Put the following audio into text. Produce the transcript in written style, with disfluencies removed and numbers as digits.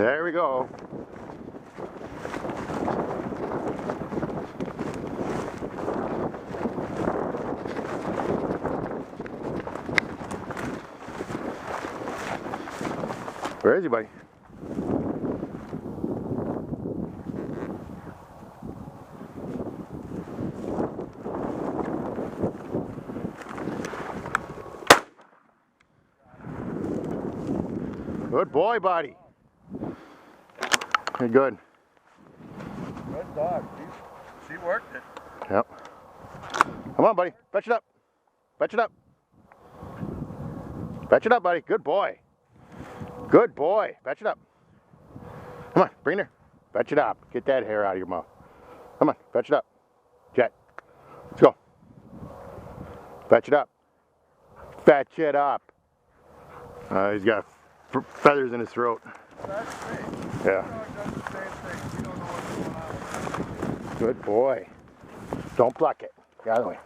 There we go. Where is he, buddy? Good boy, buddy. Good. Good dog. She worked it. Yep. Come on, buddy. Fetch it up. Fetch it up. Fetch it up, buddy. Good boy. Good boy. Fetch it up. Come on, bring it here. Fetch it up. Get that hair out of your mouth. Come on, fetch it up. Jet. Let's go. Fetch it up. Fetch it up. He's got feathers in his throat. That's great. Yeah. Does the same thing. We don't know what's going on. Good boy. Don't pluck it. Get out of the way.